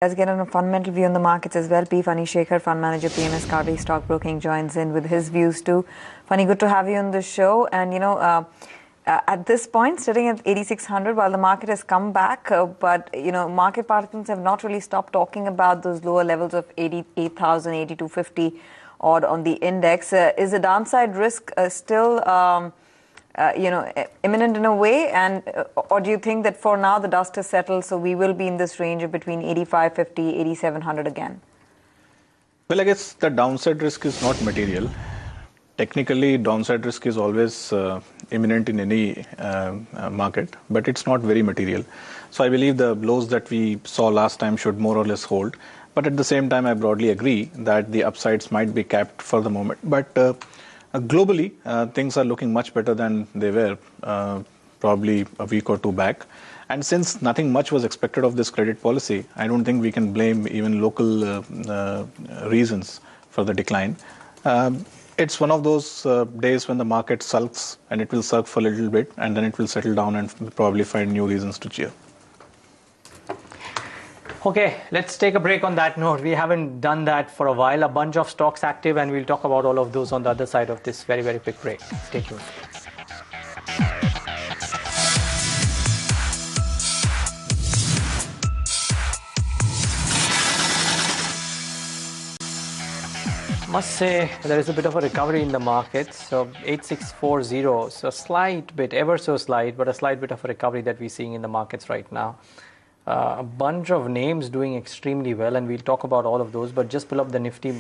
Let's get on a fundamental view on the markets as well. P. Funny Shekhar, Fund Manager, PMS Carvey Stockbroking, joins in with his views too. Funny, good to have you on the show. And at this point, sitting at 8,600, while the market has come back, but market participants have not really stopped talking about those lower levels of 88,000, 8,250 odd on the index. Is the downside risk still imminent in a way, and or do you think that for now the dust has settled, so we will be in this range of between 8,550, 8,700 again? Well, I guess the downside risk is not material. Technically, downside risk is always imminent in any market, but it's not very material. So I believe the lows that we saw last time should more or less hold. But at the same time, I broadly agree that the upsides might be capped for the moment. But globally, things are looking much better than they were probably a week or two back. And since nothing much was expected of this credit policy, I don't think we can blame even local reasons for the decline. It's one of those days when the market sulks, and it will sulk for a little bit, and then it will settle down and probably find new reasons to cheer. Okay, let's take a break on that note. We haven't done that for a while. A bunch of stocks active, and we'll talk about all of those on the other side of this very, very quick break. Stay tuned. Must say there is a bit of a recovery in the markets. So 8640, so a slight bit, ever so slight, but a slight bit of a recovery that we're seeing in the markets right now. A bunch of names doing extremely well, and we'll talk about all of those, but just pull up the Nifty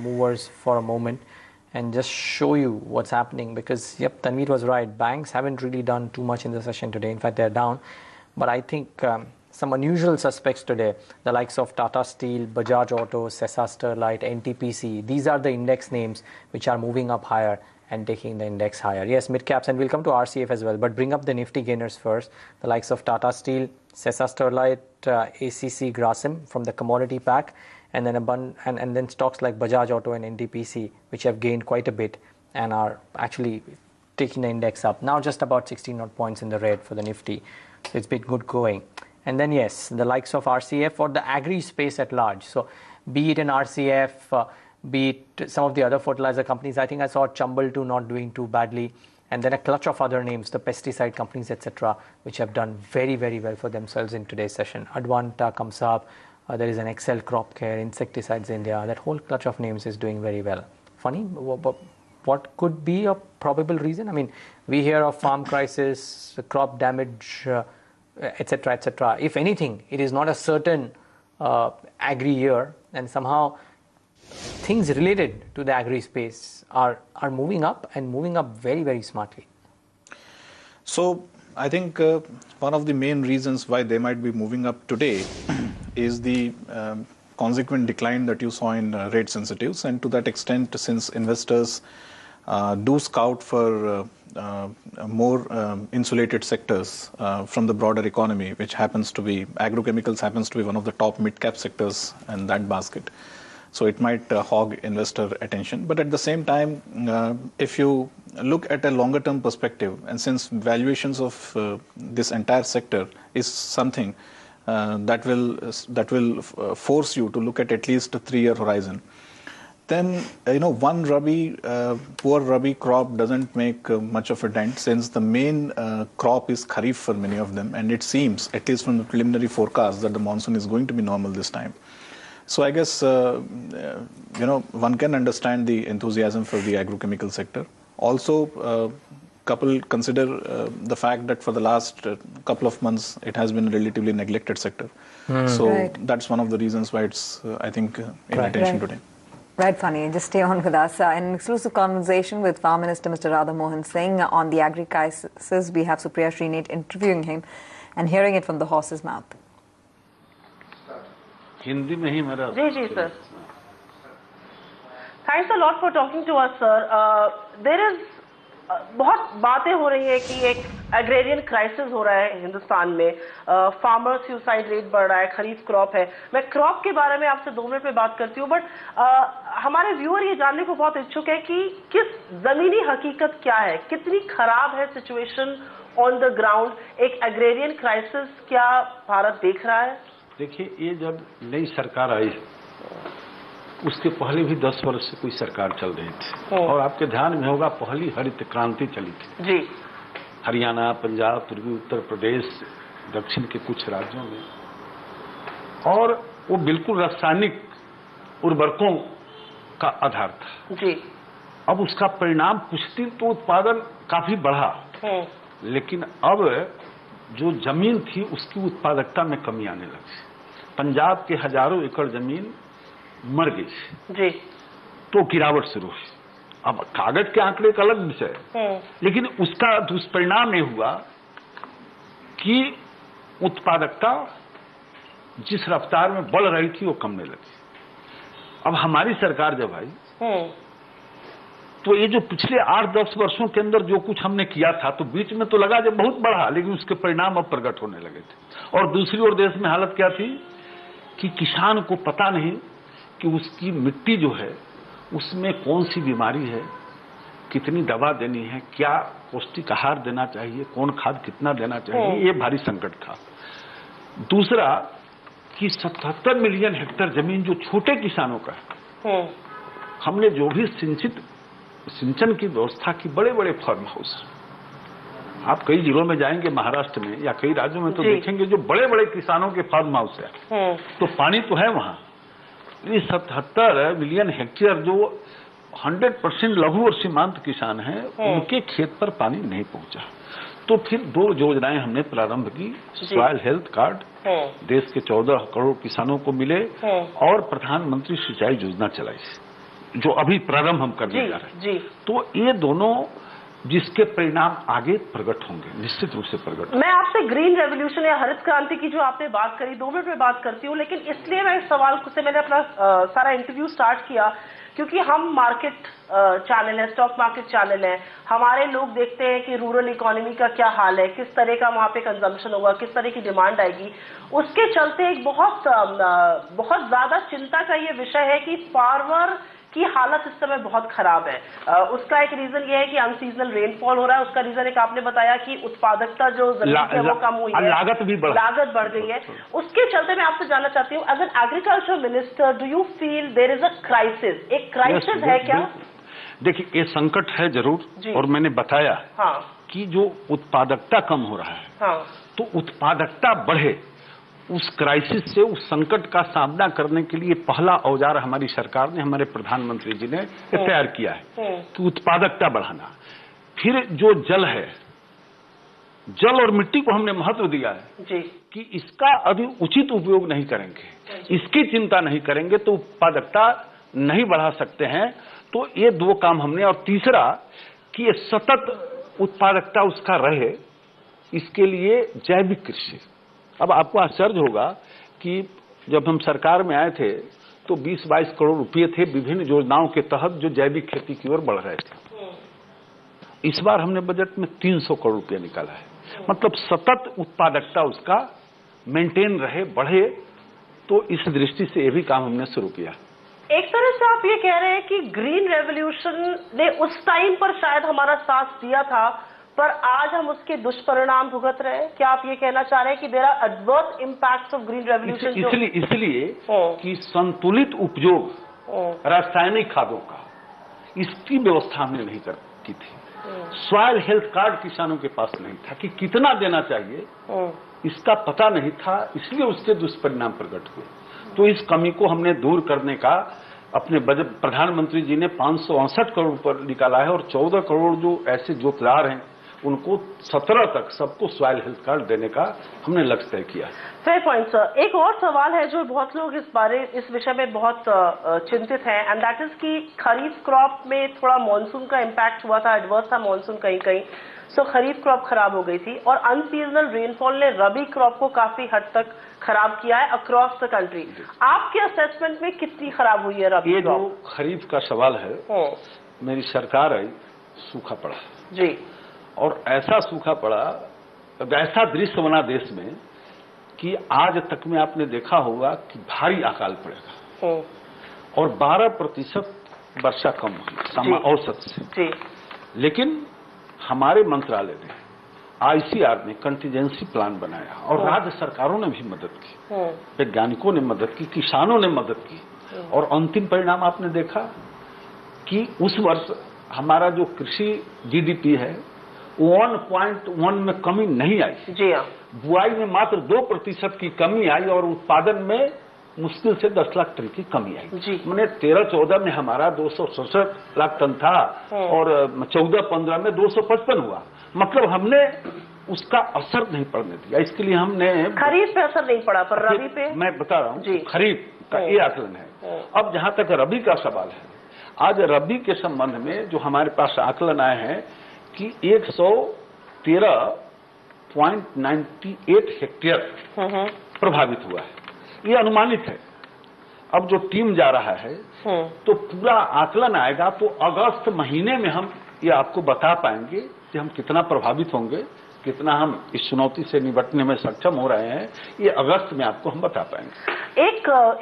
movers for a moment and just show you what's happening, because yep, Tanveer was right. Banks haven't really done too much in the session today. In fact, they're down. But I think some unusual suspects today, the likes of Tata Steel, Bajaj Auto, Sesa Sterlite, NTPC, these are the index names which are moving up higher and taking the index higher. Yes, mid caps, and we'll come to RCF as well, but bring up the Nifty gainers first. The likes of Tata Steel, Sesa Sterlite, ACC Grasim from the commodity pack, and then and then stocks like Bajaj Auto and NTPC, which have gained quite a bit and are actually taking the index up. Now just about 16 odd points in the red for the Nifty. So it's been good going. And then yes, the likes of RCF or the agri space at large. So be it in RCF, be it some of the other fertilizer companies. I think I saw Chambal too not doing too badly. And then a clutch of other names, the pesticide companies, etc., which have done very, very well for themselves in today's session. Advanta comes up. There is an Excel Crop Care, Insecticides India. That whole clutch of names is doing very well. Funny, what could be a probable reason? I mean, we hear of farm crisis, crop damage, etc., etc. If anything, it is not a certain agri year, and somehow things related to the agri space are moving up, and moving up very, very smartly. So I think one of the main reasons why they might be moving up today is the consequent decline that you saw in rate sensitives. And to that extent, since investors do scout for more insulated sectors from the broader economy, which happens to be, agrochemicals happens to be one of the top mid-cap sectors in that basket. So it might hog investor attention. But at the same time, if you look at a longer term perspective, and since valuations of this entire sector is something that will force you to look at least a 3-year horizon, then one poor Rabi crop doesn't make much of a dent, since the main crop is Kharif for many of them, and it seems, at least from the preliminary forecast, that the monsoon is going to be normal this time. So I guess one can understand the enthusiasm for the agrochemical sector. Also, consider the fact that for the last couple of months it has been a relatively neglected sector. So that's one of the reasons why it's I think in attention today. Right, Funny. Just stay on with us. In an exclusive conversation with Farm Minister Mr. Radha Mohan Singh on the agri crisis, we have Supriya Srinath interviewing him and hearing it from the horse's mouth. Hindi में ही मेरा जी sir. Thanks a lot for talking to us, sir. There is बहुत बातें हो रही है कि एक agrarian crisis हो रहा है हिंदुस्तान में. फार्मर सुसाइड रेट बढ़ रहा है, खरीफ क्रॉप है. मैं क्रॉप के बारे में आपसे 2 मिनट में बात करती हूँ, बट हमारे व्यूअर ये जानने को बहुत इच्छुक है कि किस जमीनी हकीकत क्या है, कितनी खराब है सिचुएशन ऑन द ग्राउंड. एक एग्रेरियन क्राइसिस क्या भारत देख रहा है? देखिए, ये जब नई सरकार आई उसके पहले भी 10 वर्ष से कोई सरकार चल रही थी और आपके ध्यान में होगा पहली हरित क्रांति चली थी जी। हरियाणा, पंजाब, पूर्वी उत्तर प्रदेश, दक्षिण के कुछ राज्यों में, और वो बिल्कुल रासायनिक उर्वरकों का आधार था जी। अब उसका परिणाम कुछ दिन तो उत्पादन काफी बढ़ा, लेकिन अब जो जमीन थी उसकी उत्पादकता में कमी आने लगी। पंजाब के हजारों एकड़ जमीन मर गई जी। तो गिरावट शुरू हुई। अब कागज के आंकड़े का अलग विषय है, लेकिन उसका दुष्परिणाम ये हुआ कि उत्पादकता जिस रफ्तार में बढ़ रही थी वो कमने लगी। अब हमारी सरकार जब आई तो ये जो पिछले 8-10 वर्षों के अंदर जो कुछ हमने किया था, तो बीच में तो लगा जब बहुत बढ़ा, लेकिन उसके परिणाम अब प्रकट होने लगे थे। और दूसरी ओर देश में हालत क्या थी कि किसान को पता नहीं कि उसकी मिट्टी जो है उसमें कौन सी बीमारी है, कितनी दवा देनी है, क्या पौष्टिक आहार देना चाहिए, कौन खाद कितना देना चाहिए, ये भारी संकट था। दूसरा कि 77 मिलियन हेक्टेयर जमीन जो छोटे किसानों का है, हमने जो भी सिंचन की व्यवस्था की, बड़े बड़े फार्म हाउस, आप कई जिलों में जाएंगे महाराष्ट्र में या कई राज्यों में तो देखेंगे जो बड़े बड़े किसानों के फार्म हाउस है, तो पानी तो है वहां। ये 77 मिलियन हेक्टेयर जो 100% लघु और सीमांत किसान हैं, उनके खेत पर पानी नहीं पहुंचा। तो फिर 2 योजनाएं हमने प्रारंभ की, सॉइल हेल्थ कार्ड देश के 14 करोड़ किसानों को मिले और प्रधानमंत्री सिंचाई योजना चलाई जो अभी प्रारंभ हम करने जा रहे हैं। तो ये दोनों जिसके परिणाम आगे प्रकट होंगे, निश्चित रूप से प्रकट। मैं आपसे ग्रीन रेवोल्यूशन या हरित क्रांति की जो आपने बात करी 2 मिनट में बात करती हूँ, लेकिन इसलिए मैं इस सवाल से मैंने अपना सारा इंटरव्यू स्टार्ट किया क्योंकि हम मार्केट चैनल है, स्टॉक मार्केट चैनल है, हमारे लोग देखते हैं कि रूरल इकोनॉमी का क्या हाल है, किस तरह का वहां पे कंजम्पशन होगा, किस तरह की डिमांड आएगी। उसके चलते एक बहुत ज्यादा चिंता का ये विषय है कि फार्मर की हालत इस समय बहुत खराब है। उसका एक रीजन ये है कि अनसीजनल रेनफॉल हो रहा है, उसका रीजन एक आपने बताया कि उत्पादकता जो जमीन है वो कम हुई है, लागत बढ़ गई है। उसके चलते मैं आपसे जानना चाहती हूँ, अगर agriculture minister, do you feel there is a crisis, एक क्राइसिस है क्या? देखिए, ये संकट है जरूर, और मैंने बताया कि जो उत्पादकता कम हो रहा है, तो उत्पादकता बढ़े, उस क्राइसिस से, उस संकट का सामना करने के लिए पहला औजार हमारी सरकार ने, हमारे प्रधानमंत्री जी ने तैयार किया है कि उत्पादकता बढ़ाना। फिर जो जल है, जल और मिट्टी को हमने महत्व दिया है कि इसका अभी उचित उपयोग नहीं करेंगे, इसकी चिंता नहीं करेंगे तो उत्पादकता नहीं बढ़ा सकते हैं। तो ये 2 काम हमने, और तीसरा कि ये सतत उत्पादकता उसका रहे, इसके लिए जैविक कृषि। अब आपको आश्चर्य होगा कि जब हम सरकार में आए थे तो 20-22 करोड़ रुपए थे विभिन्न योजनाओं के तहत जो जैविक खेती की ओर बढ़ रहे थे। इस बार हमने बजट में 300 करोड़ रुपए निकाला है। मतलब सतत उत्पादकता उसका मेंटेन रहे, बढ़े। तो इस दृष्टि से ये भी काम हमने शुरू किया। एक तरह से आप ये कह रहे हैं कि ग्रीन रेवोल्यूशन ने उस टाइम पर शायद हमारा साथ दिया था, पर आज हम उसके दुष्परिणाम भुगत रहे हैं। क्या आप ये कहना चाह रहे हैं कि there are adverse impacts of green revolution? इसलिए कि संतुलित उपयोग रासायनिक खादों का, इसकी व्यवस्था हमने नहीं की थी। सॉइल हेल्थ कार्ड किसानों के पास नहीं था कि कितना देना चाहिए, इसका पता नहीं था, इसलिए उसके दुष्परिणाम प्रकट हुए। तो इस कमी को हमने दूर करने का अपने बजट, प्रधानमंत्री जी ने 568 करोड़ पर निकाला है, और 14 करोड़ जो ऐसे जोतदार हैं उनको 17 तक सबको सॉइल हेल्थ कार्ड देने का हमने लक्ष्य तय किया। Fair point sir. एक और सवाल है जो बहुत लोग इस विषय में बहुत चिंतित हैं, एंड दैट इज कि खरीफ क्रॉप में थोड़ा मानसून का इम्पैक्ट हुआ था, एडवर्स था मानसून कहीं कहीं, सो खरीफ क्रॉप खराब हो गई थी, और अनसीजनल रेनफॉल ने रबी क्रॉप को काफी हद तक खराब किया है अक्रॉस द कंट्री। आपके असेसमेंट में कितनी खराब हुई है रबी क्रॉप? ये जो खरीफ का सवाल है, मेरी सरकार आई, सूखा पड़ा जी, और ऐसा सूखा पड़ा, ऐसा दृश्य बना देश में कि आज तक में आपने देखा होगा कि भारी अकाल पड़ेगा, और 12% वर्षा कम हुई औसत से। लेकिन हमारे मंत्रालय ने आईसीआर ने कंटीजेंसी प्लान बनाया और राज्य सरकारों ने भी मदद की, वैज्ञानिकों ने मदद की, किसानों ने मदद की, और अंतिम परिणाम आपने देखा कि उस वर्ष हमारा जो कृषि जीडीपी है 1.1 में कमी नहीं आई। जी हाँ। बुआई में मात्र 2% की कमी आई और उत्पादन में मुश्किल से 10 लाख टन की कमी आई। जी। मैंने 13-14 में हमारा 267 लाख टन था और 14-15 में 255 हुआ। मतलब हमने उसका असर नहीं पड़ने दिया। इसके लिए हमने खरीफ पे असर नहीं पड़ा, पर रबी पे मैं बता रहा हूँ खरीफ का ये आकलन है। अब जहां तक रबी का सवाल है, आज रबी के संबंध में जो हमारे पास आकलन आए हैं कि 113.98 हेक्टेयर प्रभावित हुआ है, ये अनुमानित है। अब जो टीम जा रहा है तो पूरा आकलन आएगा तो अगस्त महीने में हम ये आपको बता पाएंगे कि हम कितना प्रभावित होंगे, कितना हम इस चुनौती से निपटने में सक्षम हो रहे हैं। ये अगस्त में आपको हम बता पाएंगे।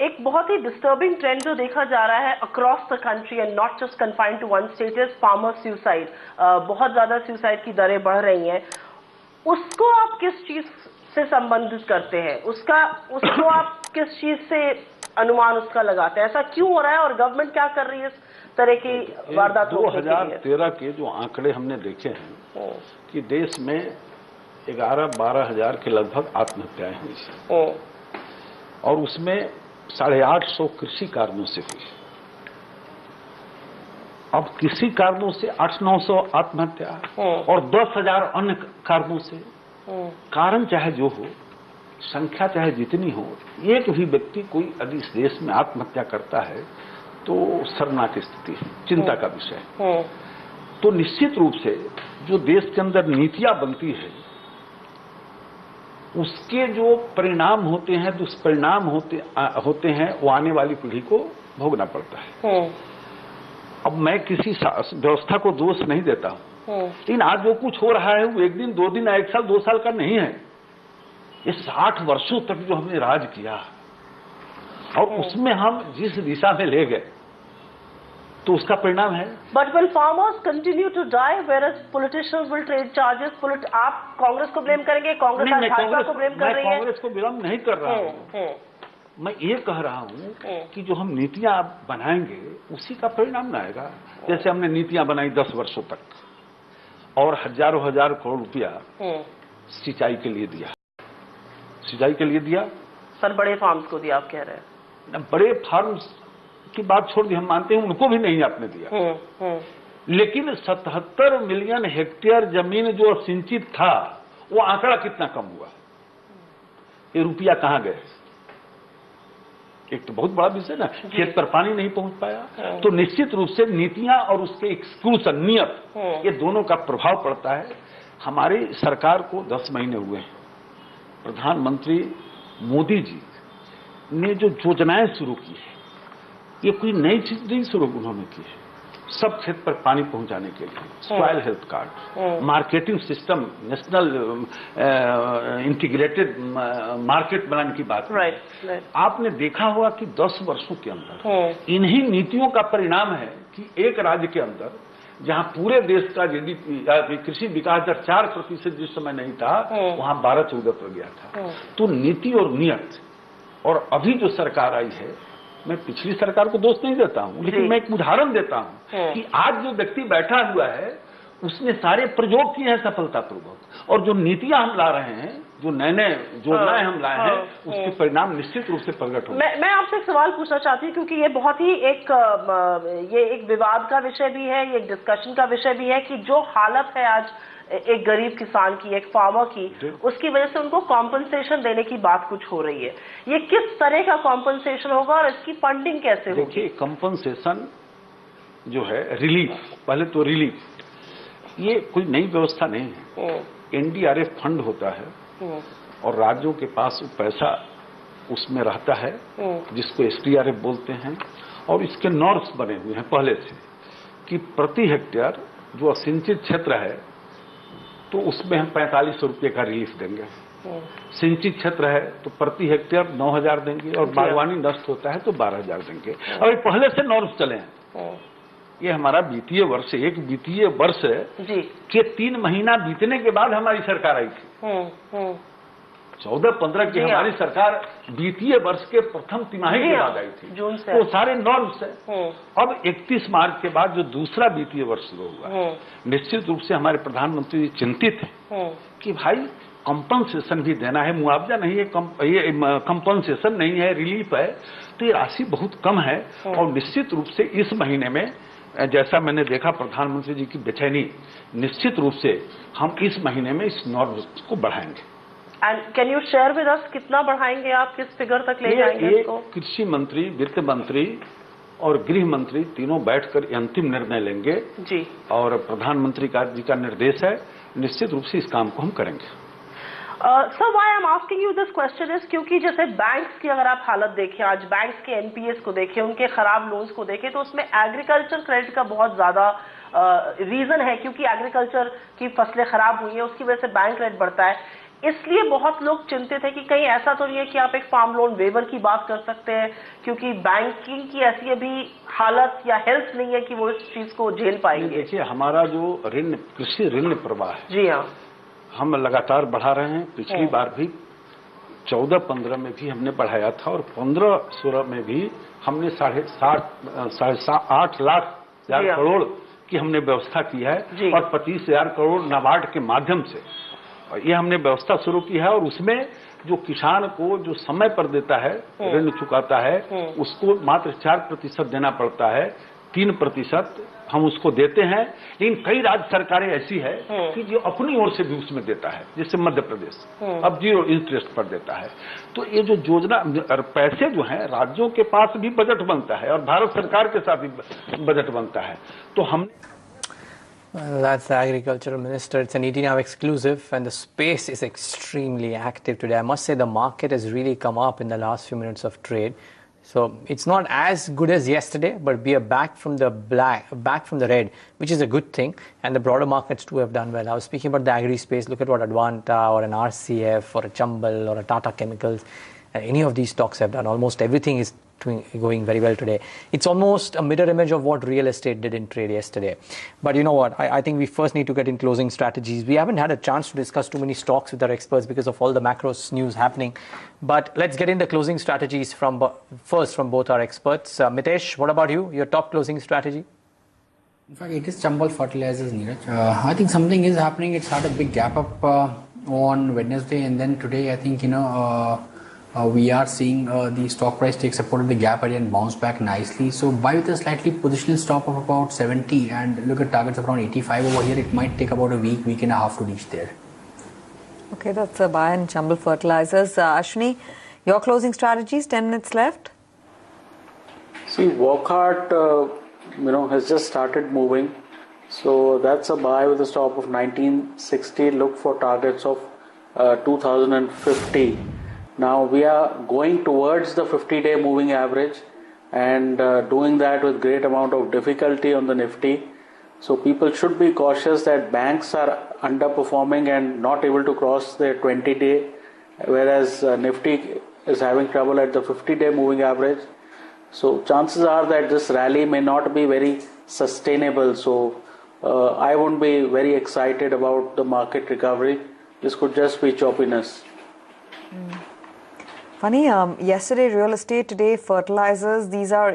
एक बहुत ही डिस्टर्बिंग ट्रेंड जो देखा जा रहा है across the country and not just confined to one state is farmer suicide. बहुत ज्यादा सुसाइड की दरें बढ़ रही हैं। उसको आप किस चीज से संबंधित करते हैं? उसको आप किस चीज से अनुमान उसका लगाते हैं? ऐसा क्यों हो रहा है और गवर्नमेंट क्या कर रही है इस तरह की वारदात रोकने के लिए? 2013 के जो आंकड़े हमने देखे हैं कि देश में 11-12 हजार के लगभग आत्महत्याएं हुई और उसमें 850 कृषि कारणों से हुई। अब कृषि कारणों से 800-900 आत्महत्या और 10,000 अन्य कारणों से। कारण चाहे जो हो, संख्या चाहे जितनी हो, एक भी व्यक्ति कोई यदि इस देश में आत्महत्या करता है तो शर्मनाक स्थिति है, चिंता का विषय है। तो निश्चित रूप से जो देश के अंदर नीतियां बनती है उसके जो परिणाम होते हैं, दुष्परिणाम होते हैं, वो आने वाली पीढ़ी को भोगना पड़ता है। अब मैं किसी व्यवस्था को दोष नहीं देता हूं, लेकिन आज जो कुछ हो रहा है वो 1 दिन 2 दिन 1 साल 2 साल का नहीं है। ये 60 वर्षों तक जो हमने राज किया और उसमें हम जिस दिशा में ले गए तो उसका परिणाम है। But will farmers continue to die whereas politicians will take charges? आप कांग्रेस को ब्लेम करेंगे? कांग्रेस भाजपा को ब्लेम कर रही है? कांग्रेस को ब्लेम नहीं कर रहा हूं। मैं ये कह रहा हूं कि जो हम नीतियां बनाएंगे उसी का परिणाम न आएगा। जैसे हमने नीतियां बनाई 10 वर्षों तक और हजारों हजार करोड़ रुपया सिंचाई के लिए दिया। सिंचाई के लिए दिया सर, बड़े फार्म्स को दिया आप कह रहे हैं? बड़े फार्म्स की बात छोड़ दी, हम मानते हैं उनको भी नहीं आपने दिया। लेकिन 77 मिलियन हेक्टेयर जमीन जो सिंचित था वो आंकड़ा कितना कम हुआ? ये रुपया कहां गए? एक तो बहुत बड़ा विषय ना, खेत पर पानी नहीं पहुंच पाया। तो निश्चित रूप से नीतियां और उसके एक्सक्लूजन नियत, ये दोनों का प्रभाव पड़ता है। हमारी सरकार को 10 महीने हुए हैं। प्रधानमंत्री मोदी जी ने जो योजनाएं शुरू की है, ये कोई नई चीज नहीं शुरू उन्होंने की है। सब क्षेत्र पर पानी पहुंचाने के लिए soil health card, marketing system, national integrated market बनाने की बात है। आपने देखा होगा कि 10 वर्षों के अंदर इन्हीं नीतियों का परिणाम है कि एक राज्य के अंदर जहां पूरे देश का जीडीपी कृषि विकास दर 4% जिस समय नहीं था, वहां 12-14 पर गया था। तो नीति और नियत, और अभी जो सरकार आई है, मैं पिछली सरकार को दोष नहीं देता हूं, लेकिन मैं एक उदाहरण देता हूं कि आज जो व्यक्ति बैठा हुआ है उसने सारे प्रयोग किए हैं सफलतापूर्वक, और जो नीतियां हम ला रहे हैं, जो नए योजनाएं हम लाए हैं, उसके परिणाम निश्चित रूप से प्रकट होंगे। मैं आपसे एक सवाल पूछना चाहती हूँ, क्योंकि ये बहुत ही एक विवाद का विषय भी है, ये एक डिस्कशन का विषय भी है कि जो हालत है आज एक गरीब किसान की, एक फार्मर की, उसकी वजह से उनको कॉम्पनसेशन देने की बात कुछ हो रही है। ये किस तरह का कॉम्पनसेशन होगा और इसकी फंडिंग कैसे होगी? देखिए, कॉम्पनसेशन जो है, रिलीफ, पहले तो रिलीफ, ये कोई नई व्यवस्था नहीं है। एनडीआरएफ फंड होता है और राज्यों के पास पैसा उसमें रहता है, जिसको एसडीआरएफ बोलते हैं, और इसके नॉर्म्स बने हुए हैं पहले से कि प्रति हेक्टेयर जो असिंचित क्षेत्र है तो उसमें हम 4500 रुपये का रिलीफ देंगे। सिंचित क्षेत्र है तो प्रति हेक्टेयर 9000 देंगे, और बागवानी नष्ट होता है तो 12000 देंगे। और पहले से नॉर्म्स चले हैं। ये हमारा वित्तीय वर्ष, एक वित्तीय वर्ष जी के 3 महीना बीतने के बाद हमारी सरकार आई थी। 14-15 की हमारी सरकार वित्तीय वर्ष के प्रथम तिमाही के बाद आई थी, जून से। वो सारे नॉर्म्स है। अब 31 मार्च के बाद जो दूसरा वित्तीय वर्ष शुरू हुआ, निश्चित रूप से हमारे प्रधानमंत्री जी चिंतित हैं कि भाई कंपनसेशन भी देना है, मुआवजा नहीं है, ये कंपनसेशन नहीं है, रिलीफ है, तो ये राशि बहुत कम है। और निश्चित रूप से इस महीने में जैसा मैंने देखा प्रधानमंत्री जी की बेचैनी, निश्चित रूप से हम इस महीने में इस नॉर्म्स को बढ़ाएंगे। And can you share with us कितना बढ़ाएंगे आप, किस फिगर तक ले जाएंगे इसको? कृषि मंत्री, वित्त मंत्री और गृह मंत्री तीनों बैठकर अंतिम निर्णय लेंगे जी। और प्रधानमंत्री जी का निर्देश है, निश्चित रूप से इस काम को हम करेंगे। Sir why I am asking you this question is क्योंकि जैसे बैंक्स की अगर आप हालत देखें, आज बैंक्स के एनपीएस को देखें, उनके खराब लोन्स को देखें, तो उसमें एग्रीकल्चर क्रेडिट का बहुत ज्यादा रीजन है, क्योंकि एग्रीकल्चर की फसलें खराब हुई हैं, उसकी वजह से बैंक रेट बढ़ता है। इसलिए बहुत लोग चिंतित है कि कहीं ऐसा तो नहीं है कि आप एक फार्म लोन वेवर की बात कर सकते हैं, क्योंकि बैंकिंग की ऐसी अभी हालत या हेल्थ नहीं है कि वो इस चीज को झेल पाएंगे। देखिए, हमारा जो ऋण, कृषि ऋण प्रवाह है, जी हाँ, हम लगातार बढ़ा रहे हैं। पिछली बार भी 14-15 में भी हमने बढ़ाया था और 15-16 में भी हमने 8.5 लाख करोड़ की हमने व्यवस्था की है और 25,000 करोड़ नाबार्ड के माध्यम से ये हमने व्यवस्था शुरू की है। और उसमें जो किसान को जो समय पर देता है, ऋण चुकाता है, उसको मात्र 4% देना पड़ता है, 3% हम उसको देते हैं। लेकिन कई राज्य सरकारें ऐसी है कि जो अपनी ओर से भी उसमें देता है, जैसे मध्य प्रदेश अब 0 इंटरेस्ट पर देता है। तो ये जो योजना और पैसे जो हैं, राज्यों के पास भी बजट बनता है और भारत सरकार के साथ भी बजट बनता है। तो हम Well, that's the Agricultural Minister. It's an ET Now exclusive, and the space is extremely active today. I must say the market has really come up in the last few minutes of trade. So it's not as good as yesterday, but we are back from the black, back from the red, which is a good thing. And the broader markets too have done well. I was speaking about the agri space. Look at what Advanta or an RCF or a Chambal or a Tata Chemicals, any of these stocks have done. Almost everything is going very well today. It's almost a mirror image of what real estate did in trade yesterday. But you know what? I think we first need to get in closing strategies. We haven't had a chance to discuss too many stocks with our experts because of all the macro news happening. But let's get in the closing strategies first from both our experts. Mitesh, what about you? Your top closing strategy? In fact, it is Chambal Fertilizers, Neeraj. I think something is happening. It's had a big gap up on Wednesday, and then today, I think, we are seeing the stock price take support of the gap area and bounce back nicely. So buy with a slightly positional stop of about 70 and look at targets of around 85 over here. It might take about a week and a half to reach there. Okay, that's a buy in Chambal Fertilizers. Ashwini, your closing strategies, 10 minutes left. See, Wockhardt, has just started moving. So that's a buy with a stop of 1960. Look for targets of 2050. Now we are going towards the 50-day moving average and doing that with great amount of difficulty on the Nifty. So people should be cautious that banks are underperforming and not able to cross their 20-day, whereas Nifty is having trouble at the 50-day moving average. So chances are that this rally may not be very sustainable. So I won't be very excited about the market recovery. This could just be choppiness. Funny, yesterday real estate, today fertilizers, these are,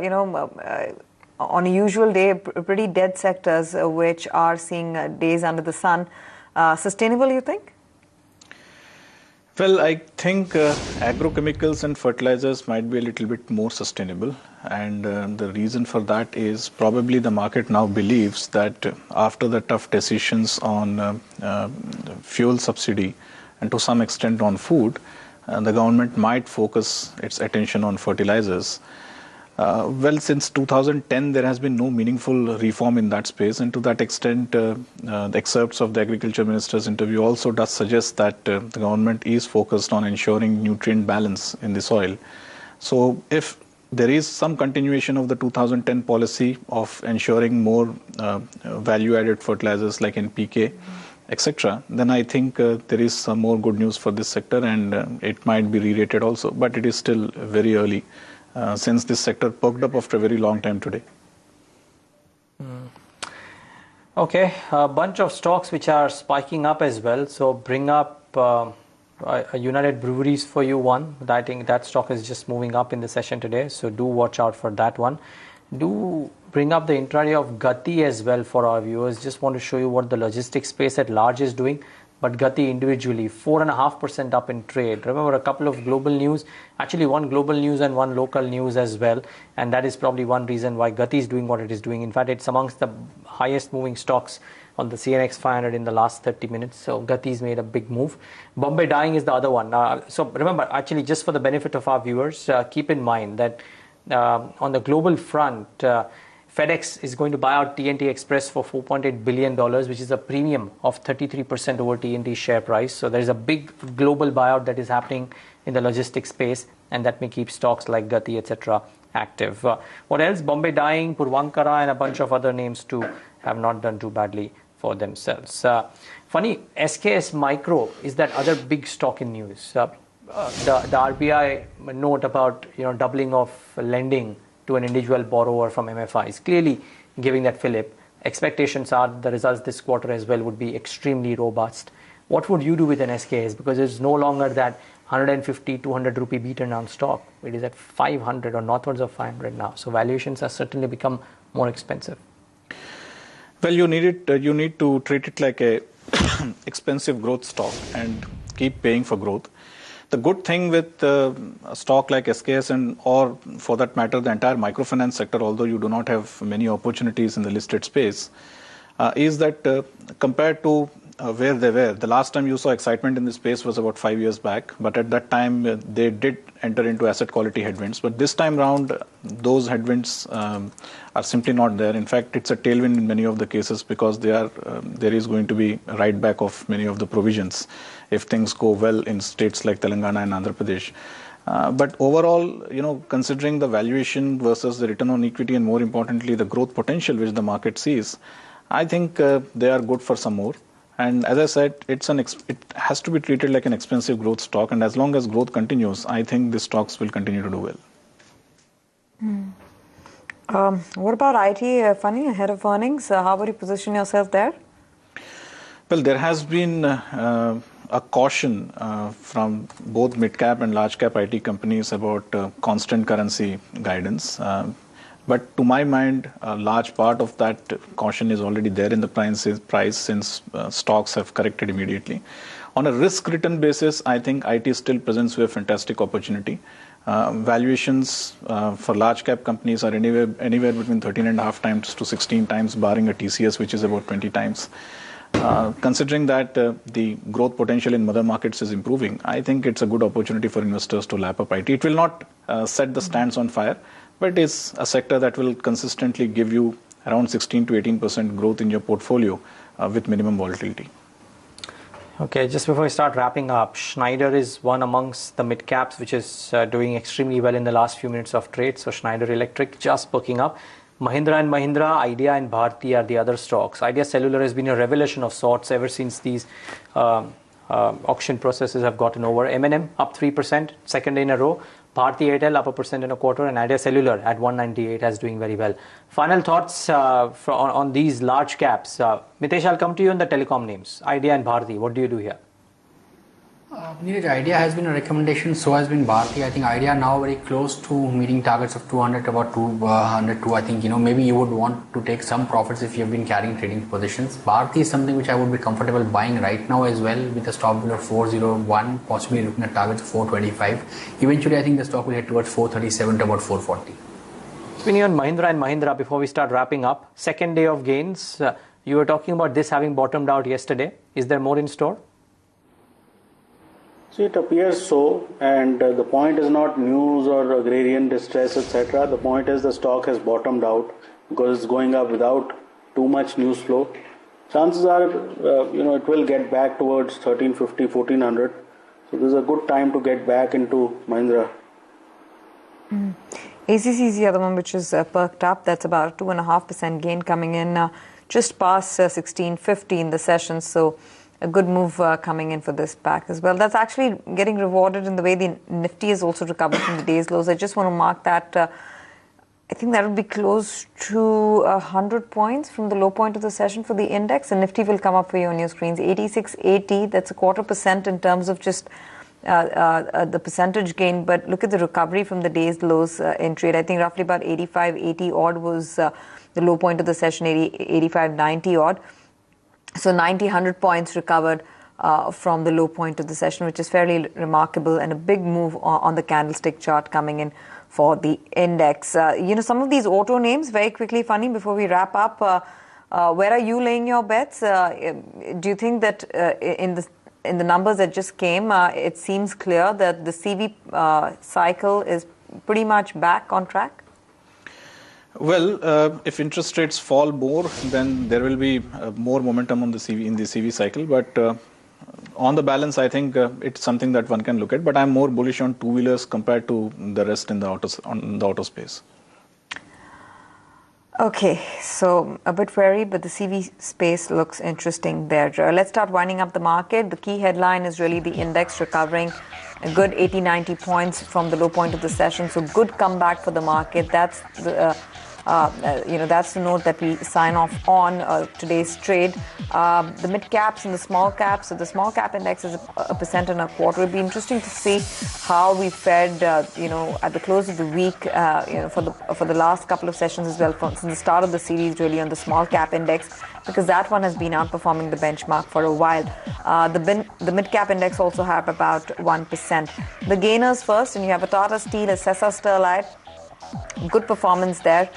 on a usual day, pretty dead sectors which are seeing days under the sun. Sustainable, you think? Well, I think agrochemicals and fertilizers might be a little bit more sustainable. And the reason for that is probably the market now believes that after the tough decisions on fuel subsidy and to some extent on food, the government might focus its attention on fertilizers. Well, since 2010, there has been no meaningful reform in that space, and to that extent, the excerpts of the Agriculture Minister's interview also does suggest that the government is focused on ensuring nutrient balance in the soil. So, if there is some continuation of the 2010 policy of ensuring more value-added fertilizers like NPK, etc., then I think there is some more good news for this sector, and it might be re-rated also, but it is still very early since this sector perked up after a very long time today. Okay, a bunch of stocks which are spiking up as well. So bring up United Breweries for you, one. I think that stock is just moving up in the session today. So do watch out for that one. Do bring up the intraday of Gati as well for our viewers. Just want to show you what the logistics space at large is doing. But Gati individually, 4.5% up in trade. Remember, a couple of global news, actually one global news and one local news as well. And that is probably one reason why Gati is doing what it is doing. In fact, it's amongst the highest moving stocks on the CNX 500 in the last 30 minutes. So Gati's made a big move. Bombay Dyeing is the other one. So remember, actually, just for the benefit of our viewers, keep in mind that on the global front, FedEx is going to buy out TNT Express for $4.8 billion, which is a premium of 33% over TNT's share price. So there is a big global buyout that is happening in the logistics space, and that may keep stocks like Gati, etc. active. What else? Bombay Dyeing, Puravankara, and a bunch of other names too have not done too badly for themselves. Funny, SKS Micro is that other big stock in news. The RBI note about doubling of lending to an individual borrower from MFI is clearly giving that fillip. Expectations are the results this quarter as well would be extremely robust. What would you do with an SKS? Because it's no longer that 150, 200 rupee beaten down stock. It is at 500 or northwards of 500 now. So valuations have certainly become more expensive. Well, you need to treat it like a expensive growth stock and keep paying for growth. The good thing with a stock like SKS or for that matter the entire microfinance sector, although you do not have many opportunities in the listed space, is that compared to where they were, the last time you saw excitement in this space was about 5 years back, but at that time they did enter into asset quality headwinds. But this time round, those headwinds are simply not there. In fact, it's a tailwind in many of the cases because there is going to be a write back of many of the provisions if things go well in states like Telangana and Andhra Pradesh. But overall, considering the valuation versus the return on equity and more importantly the growth potential which the market sees, I think they are good for some more. And as I said, it has to be treated like an expensive growth stock. And as long as growth continues, I think the stocks will continue to do well. What about IT, Funny, ahead of earnings? How would you position yourself there? Well, there has been a caution from both mid-cap and large-cap IT companies about constant currency guidance. But to my mind, a large part of that caution is already there in the price since stocks have corrected immediately. On a risk-return basis, I think IT still presents you a fantastic opportunity. Valuations for large-cap companies are anywhere between 13.5 times to 16 times, barring a TCS, which is about 20 times. Considering that the growth potential in mother markets is improving, I think it's a good opportunity for investors to lap up IT. It will not set the stands on fire, but it is a sector that will consistently give you around 16 to 18% growth in your portfolio with minimum volatility. Okay, just before we start wrapping up, Schneider is one amongst the mid caps which is doing extremely well in the last few minutes of trade. So Schneider Electric just booking up. Mahindra and Mahindra, Idea and Bharti are the other stocks. Idea Cellular has been a revelation of sorts ever since these auction processes have gotten over. M&M up 3%, second day in a row. Bharti Airtel up 1.25%, and Idea Cellular at 198 has doing very well. Final thoughts on these large caps. Mitesh, I'll come to you on the telecom names. Idea and Bharti, what do you do here? Neeraj, Idea has been a recommendation, so has been Bharti. I think Idea now very close to meeting targets of 200, about 202. I think, maybe you would want to take some profits if you have been carrying trading positions. Bharti is something which I would be comfortable buying right now as well, with a stop below 401, possibly looking at targets of 425. Eventually, I think the stock will head towards 437 to about 440. Opinion on Mahindra and Mahindra before we start wrapping up. Second day of gains. You were talking about this having bottomed out yesterday. Is there more in store? So it appears so, and the point is not news or agrarian distress, etc. The point is the stock has bottomed out because it's going up without too much news flow. Chances are, it will get back towards 1350, 1400. So this is a good time to get back into Mahindra. ACC is the other one which is perked up. That's about a 2.5% gain coming in just past 1650 in the session. So a good move coming in for this pack as well. That's actually getting rewarded in the way the Nifty has also recovered from the day's lows. I just want to mark that I think that would be close to 100 points from the low point of the session for the index. And Nifty will come up for you on your screens. 8680, that's a 0.25% in terms of just the percentage gain. But look at the recovery from the day's lows in trade. I think roughly about 8580 odd was the low point of the session, 8590 odd. So 100 points recovered from the low point of the session, which is fairly remarkable, and a big move on the candlestick chart coming in for the index. Some of these auto names, very quickly, Funny, before we wrap up, where are you laying your bets? Do you think that in the numbers that just came, it seems clear that the CV cycle is pretty much back on track? Well, if interest rates fall more, then there will be more momentum on the CV cycle. But on the balance, I think it's something that one can look at. But I'm more bullish on two-wheelers compared to the rest in the auto space. Okay, so a bit wary, but the CV space looks interesting there. Let's start winding up the market. The key headline is really the index recovering a good 80-90 points from the low point of the session. So good comeback for the market. That's the that's the note that we sign off on today's trade. The mid caps and the small caps. So the small cap index is 1.25%. It'll be interesting to see how we fared, at the close of the week, for the last couple of sessions as well, since the start of the series, really on the small cap index, because that one has been outperforming the benchmark for a while. The mid cap index also have about 1%. The gainers first, and you have a Tata Steel, a Sesa Sterlite. Good performance there.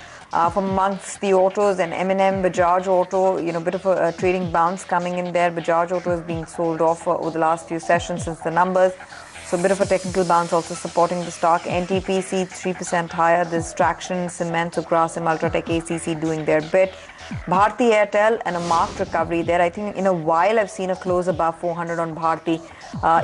From amongst the autos, and M&M, Bajaj Auto, bit of a trading bounce coming in there. Bajaj Auto is being sold off over the last few sessions since the numbers. So a bit of a technical bounce also supporting the stock. NTPC 3% higher. There's Traction, Cement, Grasim, Ultratech, ACC doing their bit. Bharti Airtel and a marked recovery there. I think in a while I've seen a close above 400 on Bharti.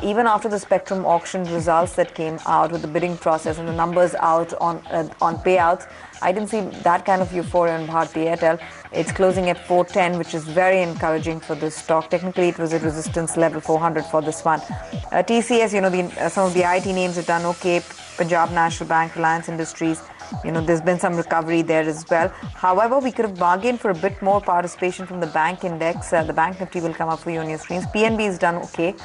Even after the Spectrum auction results that came out with the bidding process and the numbers out on payouts, I didn't see that kind of euphoria on Bharti Airtel. It's closing at 410, which is very encouraging for this stock. Technically, it was at resistance level 400 for this one. TCS, some of the IT names have done okay. Punjab National Bank, Reliance Industries, there's been some recovery there as well. However, we could have bargained for a bit more participation from the bank index. The bank Nifty will come up for you on your screens. PNB has done okay.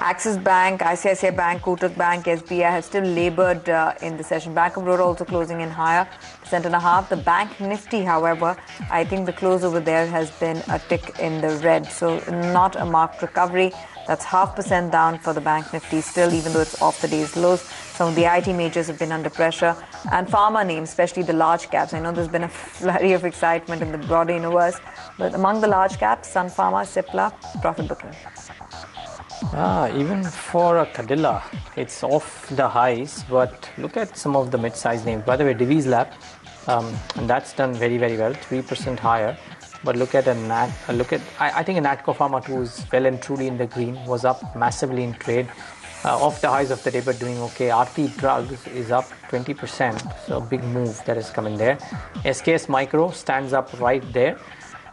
Axis Bank, ICICI Bank, Kotak Bank, SBI have still laboured in the session. Bank of Baroda also closing in higher, 1.5%. The Bank Nifty, however, I think the close over there has been a tick in the red. So not a marked recovery. That's 0.5% down for the Bank Nifty still, even though it's off the day's lows. Some of the IT majors have been under pressure. And pharma names, especially the large caps. I know there's been a flurry of excitement in the broader universe. But among the large caps, Sun Pharma, Cipla, profit booking. Even for Cadila, it's off the highs, but look at some of the mid-sized names. By the way, Divi's Lab, and that's done very, very well, 3% higher. But look at I think a Natco Pharma too is well and truly in the green, was up massively in trade, off the highs of the day, but doing okay. Aarti Drugs is up 20%, so a big move that is coming there. SKS Micro stands up right there.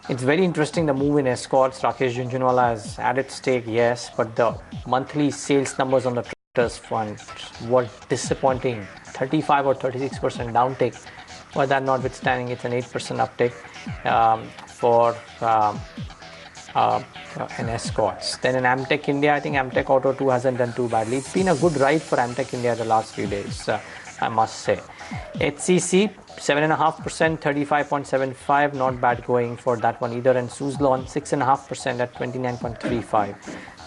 It's very interesting, the move in Escorts. Rakesh Jhunjhunwala has added stake, yes, but the monthly sales numbers on the traders front were disappointing. 35 or 36% downtick. But that notwithstanding, it's an 8% uptick for an Escorts. Then in Amtech India, I think Amtech Auto 2 hasn't done too badly. It's been a good ride for Amtech India the last few days, I must say. HCC 7.5%, 35.75, not bad going for that one either. And Suzlon 6.5% at 29.35.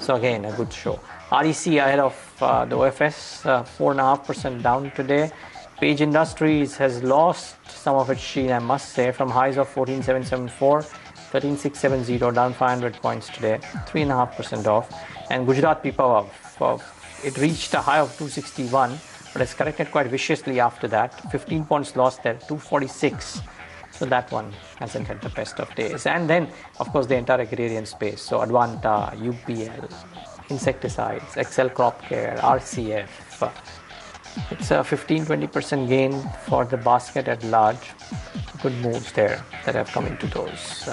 So again, a good show. REC ahead of the OFS, 4.5% down today. Page Industries has lost some of its sheen, I must say, from highs of 14,774, 13,670, down 500 points today, 3.5% off. And Gujarat Pipavav, it reached a high of 261. But it's corrected quite viciously after that. 15 points lost there, 246. So that one hasn't had the best of days. And then, of course, the entire agrarian space. So Advanta, UPL, insecticides, Excel Crop Care, RCF. It's a 15-20% gain for the basket at large. Good moves there that have come into those.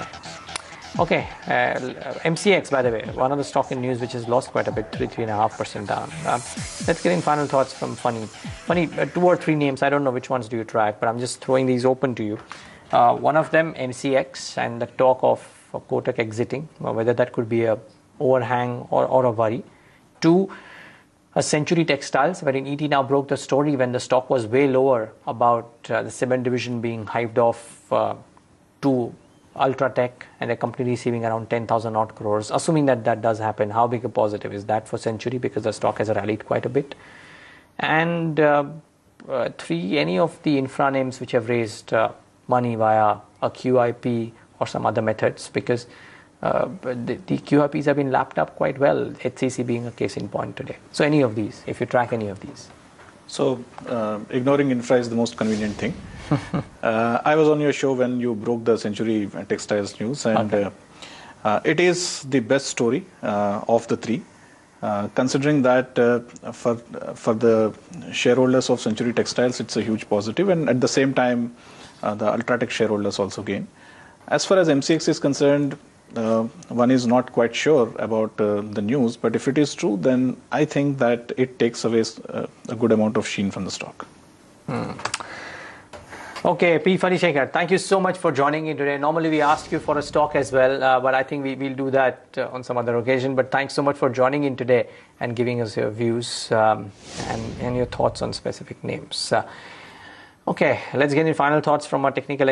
Okay, MCX, by the way, one of the stock in news which has lost quite a bit, 3.5% down. Let's get in final thoughts from Funny. Funny, 2 or 3 names, I don't know which ones do you track, but I'm just throwing these open to you. One of them, MCX, and the talk of Kotak exiting, whether that could be a overhang or a worry. 2, a Century Textiles, wherein ET now broke the story when the stock was way lower about the cement division being hived off to Ultratech and a company receiving around 10,000 odd crores. Assuming that that does happen, how big a positive is that for Century, because the stock has rallied quite a bit? And 3, any of the infra names which have raised money via a QIP or some other methods, because the QIPs have been lapped up quite well, HCC being a case in point today. So any of these, if you track any of these. So ignoring infra is the most convenient thing. I was on your show when you broke the Century Textiles news, and okay. It is the best story of the 3. Considering that for the shareholders of Century Textiles, it's a huge positive, and at the same time, the Ultratech shareholders also gain. As far as MCX is concerned, one is not quite sure about the news, but if it is true, then I think that it takes away a good amount of sheen from the stock. Okay, P. Funny Shekhar, thank you so much for joining in today. Normally we ask you for a stock as well, but I think we'll do that on some other occasion. But thanks so much for joining in today and giving us your views and your thoughts on specific names. Okay, let's get in final thoughts from our technical